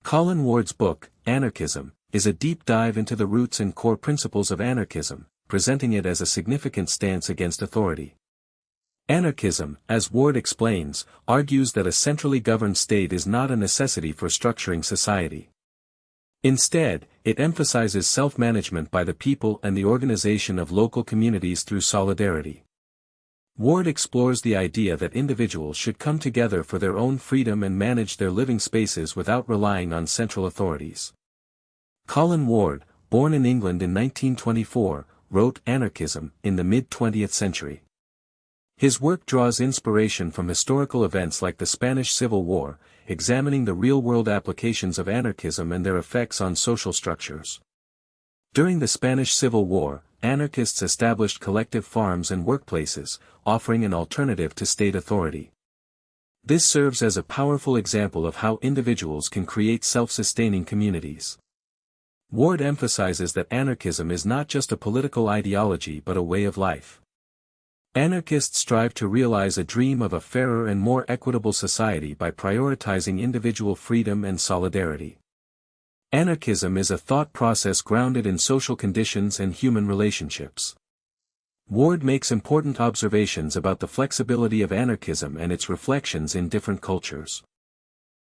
Colin Ward's book, Anarchism, is a deep dive into the roots and core principles of anarchism, presenting it as a significant stance against authority. Anarchism, as Ward explains, argues that a centrally governed state is not a necessity for structuring society. Instead, it emphasizes self-management by the people and the organization of local communities through solidarity. Ward explores the idea that individuals should come together for their own freedom and manage their living spaces without relying on central authorities. Colin Ward, born in England in 1924, wrote Anarchism in the mid-20th century. His work draws inspiration from historical events like the Spanish Civil War, examining the real-world applications of anarchism and their effects on social structures. During the Spanish Civil War, anarchists established collective farms and workplaces, offering an alternative to state authority. This serves as a powerful example of how individuals can create self-sustaining communities. Ward emphasizes that anarchism is not just a political ideology but a way of life. Anarchists strive to realize a dream of a fairer and more equitable society by prioritizing individual freedom and solidarity. Anarchism is a thought process grounded in social conditions and human relationships. Ward makes important observations about the flexibility of anarchism and its reflections in different cultures.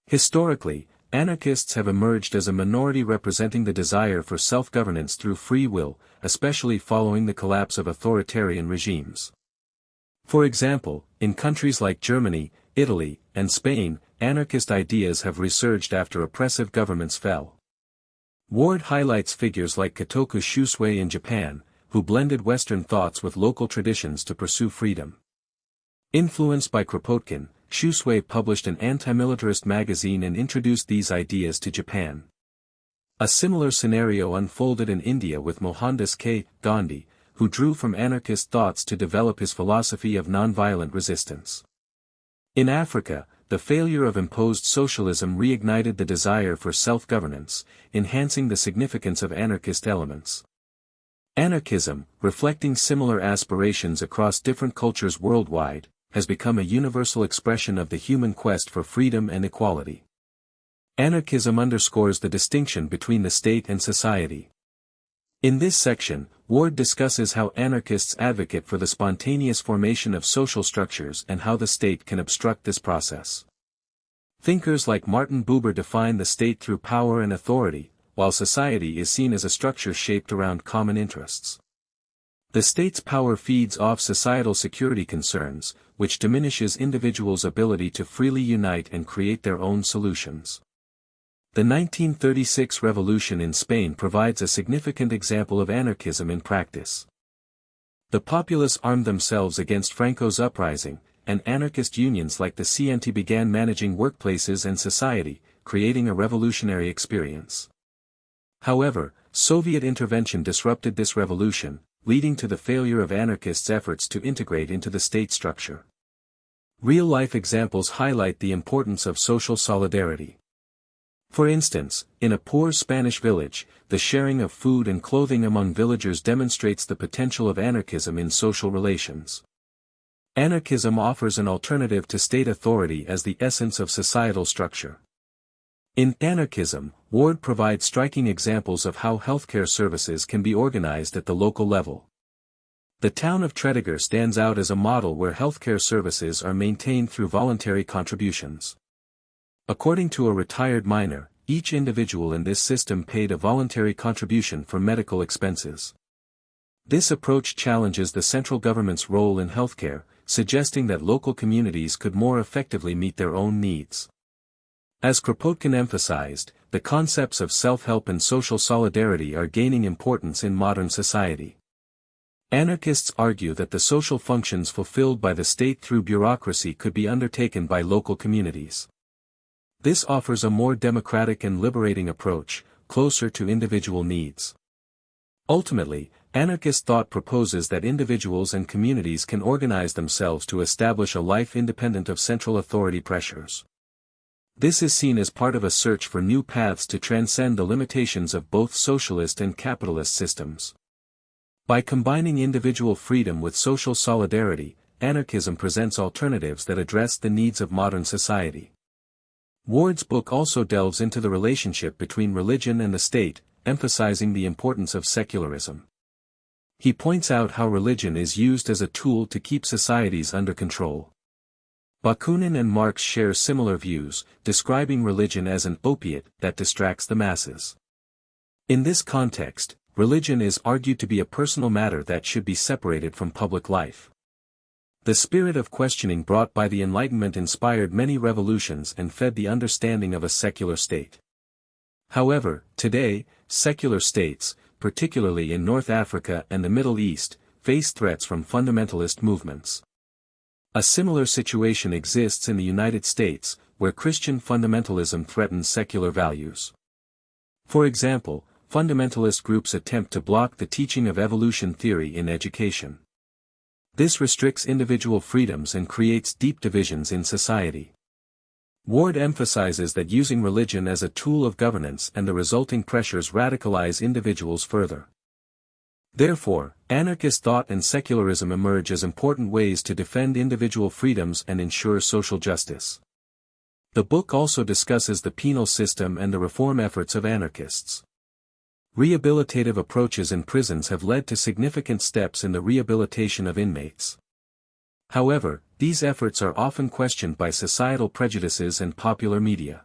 Historically, anarchists have emerged as a minority representing the desire for self-governance through free will, especially following the collapse of authoritarian regimes. For example, in countries like Germany, Italy, and Spain, anarchist ideas have resurged after oppressive governments fell. Ward highlights figures like Kotoku Shusui in Japan, who blended Western thoughts with local traditions to pursue freedom. Influenced by Kropotkin, Shusui published an anti-militarist magazine and introduced these ideas to Japan. A similar scenario unfolded in India with Mohandas K. Gandhi, who drew from anarchist thoughts to develop his philosophy of nonviolent resistance. In Africa, the failure of imposed socialism reignited the desire for self-governance, enhancing the significance of anarchist elements. Anarchism, reflecting similar aspirations across different cultures worldwide, has become a universal expression of the human quest for freedom and equality. Anarchism underscores the distinction between the state and society. In this section, Ward discusses how anarchists advocate for the spontaneous formation of social structures and how the state can obstruct this process. Thinkers like Martin Buber define the state through power and authority, while society is seen as a structure shaped around common interests. The state's power feeds off societal security concerns, which diminishes individuals' ability to freely unite and create their own solutions. The 1936 revolution in Spain provides a significant example of anarchism in practice. The populace armed themselves against Franco's uprising, and anarchist unions like the CNT began managing workplaces and society, creating a revolutionary experience. However, Soviet intervention disrupted this revolution, leading to the failure of anarchists' efforts to integrate into the state structure. Real-life examples highlight the importance of social solidarity. For instance, in a poor Spanish village, the sharing of food and clothing among villagers demonstrates the potential of anarchism in social relations. Anarchism offers an alternative to state authority as the essence of societal structure. In Anarchism, Ward provides striking examples of how healthcare services can be organized at the local level. The town of Tredegar stands out as a model where healthcare services are maintained through voluntary contributions. According to a retired miner, each individual in this system paid a voluntary contribution for medical expenses. This approach challenges the central government's role in healthcare, suggesting that local communities could more effectively meet their own needs. As Kropotkin emphasized, the concepts of self-help and social solidarity are gaining importance in modern society. Anarchists argue that the social functions fulfilled by the state through bureaucracy could be undertaken by local communities. This offers a more democratic and liberating approach, closer to individual needs. Ultimately, anarchist thought proposes that individuals and communities can organize themselves to establish a life independent of central authority pressures. This is seen as part of a search for new paths to transcend the limitations of both socialist and capitalist systems. By combining individual freedom with social solidarity, anarchism presents alternatives that address the needs of modern society. Ward's book also delves into the relationship between religion and the state, emphasizing the importance of secularism. He points out how religion is used as a tool to keep societies under control. Bakunin and Marx share similar views, describing religion as an opiate that distracts the masses. In this context, religion is argued to be a personal matter that should be separated from public life. The spirit of questioning brought by the Enlightenment inspired many revolutions and fed the understanding of a secular state. However, today, secular states, particularly in North Africa and the Middle East, face threats from fundamentalist movements. A similar situation exists in the United States, where Christian fundamentalism threatens secular values. For example, fundamentalist groups attempt to block the teaching of evolution theory in education. This restricts individual freedoms and creates deep divisions in society. Ward emphasizes that using religion as a tool of governance and the resulting pressures radicalize individuals further. Therefore, anarchist thought and secularism emerge as important ways to defend individual freedoms and ensure social justice. The book also discusses the penal system and the reform efforts of anarchists. Rehabilitative approaches in prisons have led to significant steps in the rehabilitation of inmates. However, these efforts are often questioned by societal prejudices and popular media.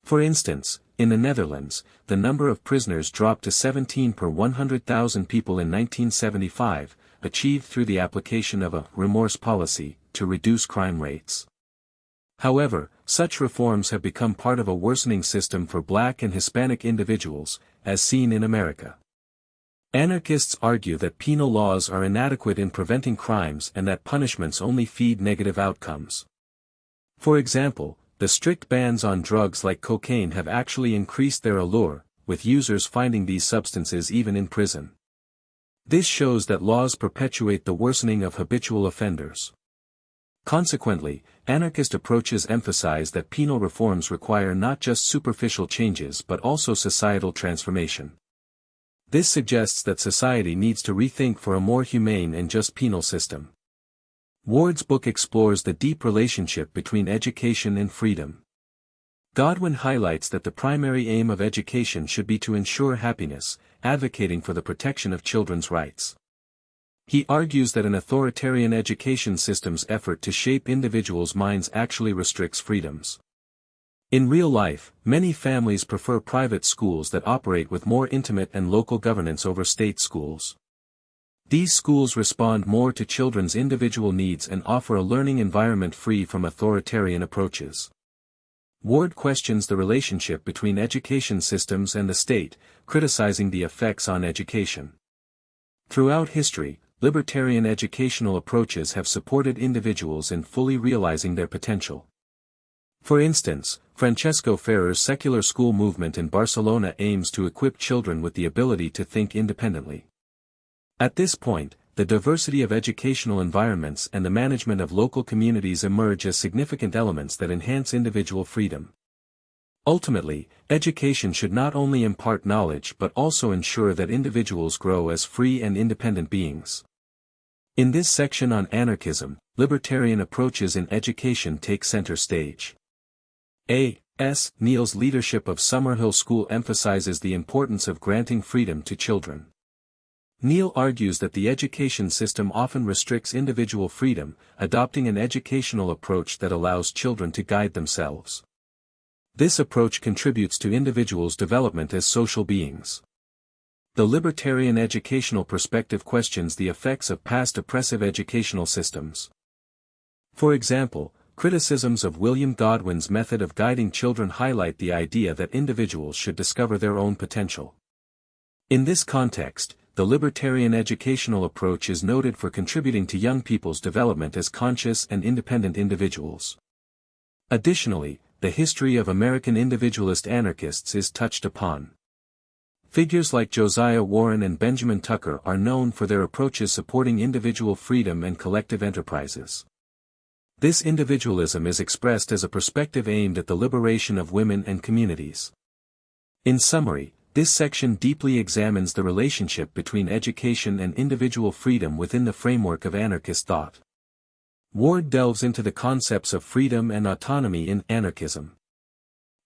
For instance, in the Netherlands, the number of prisoners dropped to 17 per 100,000 people in 1975, achieved through the application of a remorse policy to reduce crime rates. However, such reforms have become part of a worsening system for Black and Hispanic individuals, as seen in America. Anarchists argue that penal laws are inadequate in preventing crimes and that punishments only feed negative outcomes. For example, the strict bans on drugs like cocaine have actually increased their allure, with users finding these substances even in prison. This shows that laws perpetuate the worsening of habitual offenders. Consequently, anarchist approaches emphasize that penal reforms require not just superficial changes but also societal transformation. This suggests that society needs to rethink for a more humane and just penal system. Ward's book explores the deep relationship between education and freedom. Godwin highlights that the primary aim of education should be to ensure happiness, advocating for the protection of children's rights. He argues that an authoritarian education system's effort to shape individuals' minds actually restricts freedoms. In real life, many families prefer private schools that operate with more intimate and local governance over state schools. These schools respond more to children's individual needs and offer a learning environment free from authoritarian approaches. Ward questions the relationship between education systems and the state, criticizing the effects on education. Throughout history, libertarian educational approaches have supported individuals in fully realizing their potential. For instance, Francesco Ferrer's secular school movement in Barcelona aims to equip children with the ability to think independently. At this point, the diversity of educational environments and the management of local communities emerge as significant elements that enhance individual freedom. Ultimately, education should not only impart knowledge but also ensure that individuals grow as free and independent beings. In this section on anarchism, libertarian approaches in education take center stage. A.S. Neil's leadership of Summerhill School emphasizes the importance of granting freedom to children. Neil argues that the education system often restricts individual freedom, adopting an educational approach that allows children to guide themselves. This approach contributes to individuals' development as social beings. The libertarian educational perspective questions the effects of past oppressive educational systems. For example, criticisms of William Godwin's method of guiding children highlight the idea that individuals should discover their own potential. In this context, the libertarian educational approach is noted for contributing to young people's development as conscious and independent individuals. Additionally, the history of American individualist anarchists is touched upon. Figures like Josiah Warren and Benjamin Tucker are known for their approaches supporting individual freedom and collective enterprises. This individualism is expressed as a perspective aimed at the liberation of women and communities. In summary, this section deeply examines the relationship between education and individual freedom within the framework of anarchist thought. Ward delves into the concepts of freedom and autonomy in anarchism.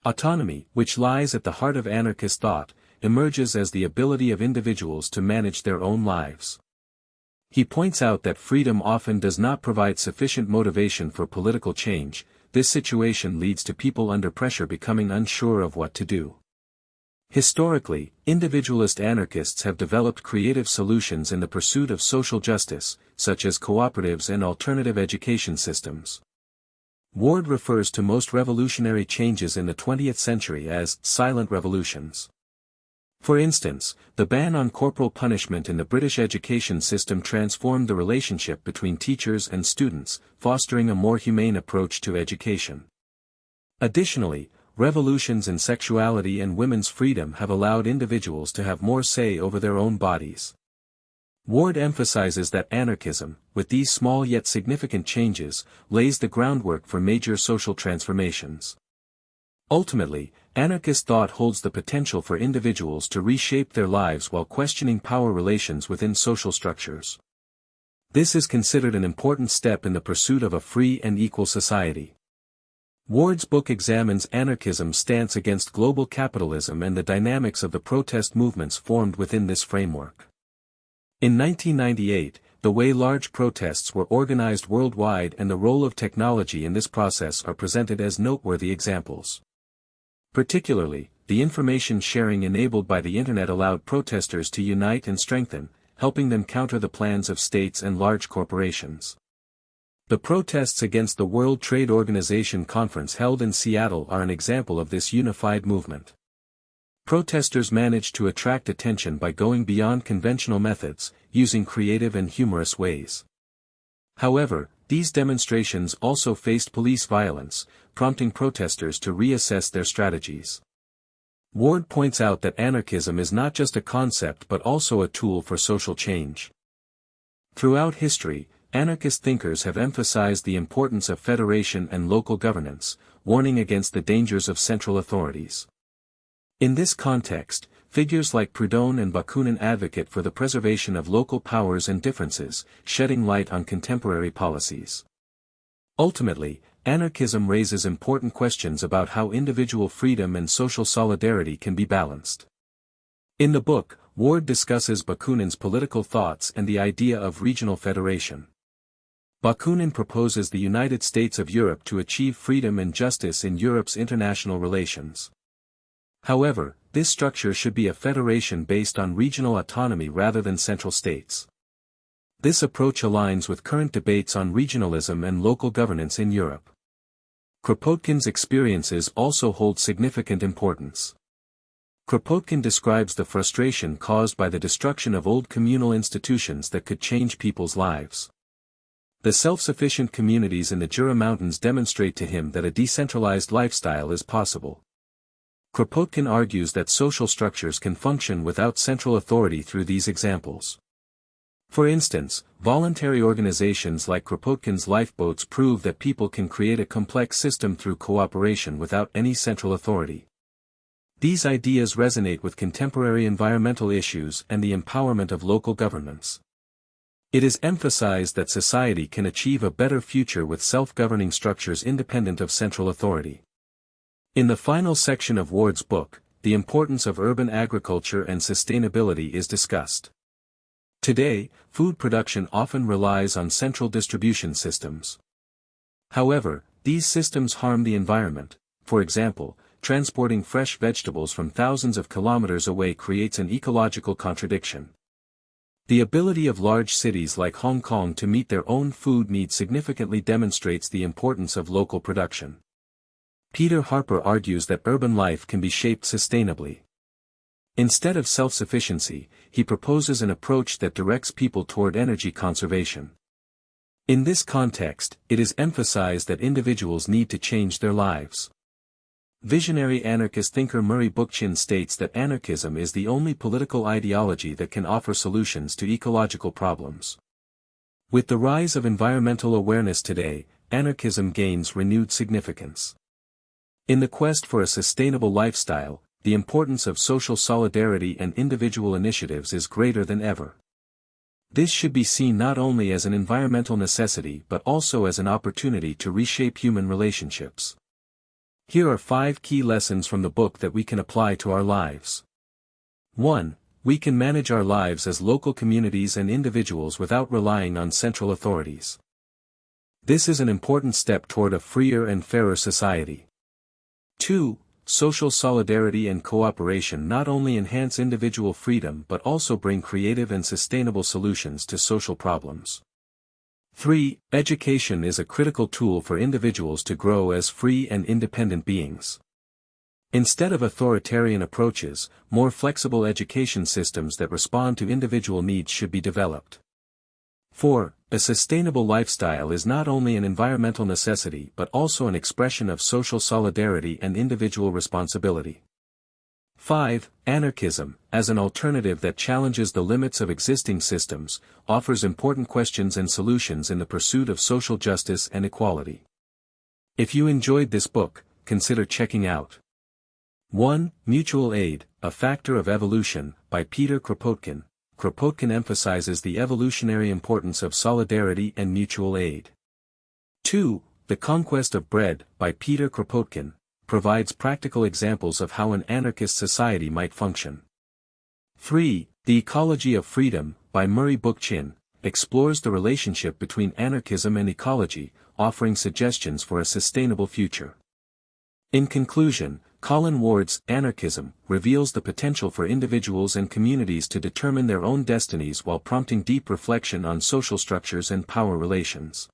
Autonomy, which lies at the heart of anarchist thought, emerges as the ability of individuals to manage their own lives. He points out that freedom often does not provide sufficient motivation for political change. This situation leads to people under pressure becoming unsure of what to do. Historically, individualist anarchists have developed creative solutions in the pursuit of social justice, such as cooperatives and alternative education systems. Ward refers to most revolutionary changes in the 20th century as silent revolutions. For instance, the ban on corporal punishment in the British education system transformed the relationship between teachers and students, fostering a more humane approach to education. Additionally, revolutions in sexuality and women's freedom have allowed individuals to have more say over their own bodies. Ward emphasizes that anarchism, with these small yet significant changes, lays the groundwork for major social transformations. Ultimately, anarchist thought holds the potential for individuals to reshape their lives while questioning power relations within social structures. This is considered an important step in the pursuit of a free and equal society. Ward's book examines anarchism's stance against global capitalism and the dynamics of the protest movements formed within this framework. In 1998, the way large protests were organized worldwide and the role of technology in this process are presented as noteworthy examples. Particularly, the information sharing enabled by the Internet allowed protesters to unite and strengthen, helping them counter the plans of states and large corporations. The protests against the World Trade Organization conference held in Seattle are an example of this unified movement. Protesters managed to attract attention by going beyond conventional methods, using creative and humorous ways. However, these demonstrations also faced police violence, prompting protesters to reassess their strategies. Ward points out that anarchism is not just a concept but also a tool for social change. Throughout history, anarchist thinkers have emphasized the importance of federation and local governance, warning against the dangers of central authorities. In this context, figures like Proudhon and Bakunin advocate for the preservation of local powers and differences, shedding light on contemporary policies. Ultimately, anarchism raises important questions about how individual freedom and social solidarity can be balanced. In the book, Ward discusses Bakunin's political thoughts and the idea of regional federation. Bakunin proposes the United States of Europe to achieve freedom and justice in Europe's international relations. However, this structure should be a federation based on regional autonomy rather than central states. This approach aligns with current debates on regionalism and local governance in Europe. Kropotkin's experiences also hold significant importance. Kropotkin describes the frustration caused by the destruction of old communal institutions that could change people's lives. The self-sufficient communities in the Jura Mountains demonstrate to him that a decentralized lifestyle is possible. Kropotkin argues that social structures can function without central authority through these examples. For instance, voluntary organizations like Kropotkin's lifeboats prove that people can create a complex system through cooperation without any central authority. These ideas resonate with contemporary environmental issues and the empowerment of local governments. It is emphasized that society can achieve a better future with self-governing structures independent of central authority. In the final section of Ward's book, the importance of urban agriculture and sustainability is discussed. Today, food production often relies on central distribution systems. However, these systems harm the environment. For example, transporting fresh vegetables from thousands of kilometers away creates an ecological contradiction. The ability of large cities like Hong Kong to meet their own food needs significantly demonstrates the importance of local production. Peter Harper argues that urban life can be shaped sustainably. Instead of self-sufficiency, he proposes an approach that directs people toward energy conservation. In this context, it is emphasized that individuals need to change their lives. Visionary anarchist thinker Murray Bookchin states that anarchism is the only political ideology that can offer solutions to ecological problems. With the rise of environmental awareness today, anarchism gains renewed significance. In the quest for a sustainable lifestyle, the importance of social solidarity and individual initiatives is greater than ever. This should be seen not only as an environmental necessity but also as an opportunity to reshape human relationships. Here are 5 key lessons from the book that we can apply to our lives. 1. We can manage our lives as local communities and individuals without relying on central authorities. This is an important step toward a freer and fairer society. 2. Social solidarity and cooperation not only enhance individual freedom but also bring creative and sustainable solutions to social problems. 3. Education is a critical tool for individuals to grow as free and independent beings. Instead of authoritarian approaches, more flexible education systems that respond to individual needs should be developed. 4. A sustainable lifestyle is not only an environmental necessity but also an expression of social solidarity and individual responsibility. 5. Anarchism, as an alternative that challenges the limits of existing systems, offers important questions and solutions in the pursuit of social justice and equality. If you enjoyed this book, consider checking out 1. Mutual Aid, A Factor of Evolution, by Peter Kropotkin. Kropotkin emphasizes the evolutionary importance of solidarity and mutual aid. 2. The Conquest of Bread, by Peter Kropotkin, provides practical examples of how an anarchist society might function. 3. The Ecology of Freedom, by Murray Bookchin, explores the relationship between anarchism and ecology, offering suggestions for a sustainable future. In conclusion, Colin Ward's Anarchism reveals the potential for individuals and communities to determine their own destinies while prompting deep reflection on social structures and power relations.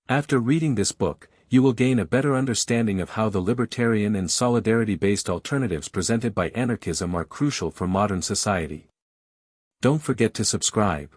After reading this book, you will gain a better understanding of how the libertarian and solidarity-based alternatives presented by anarchism are crucial for modern society. Don't forget to subscribe.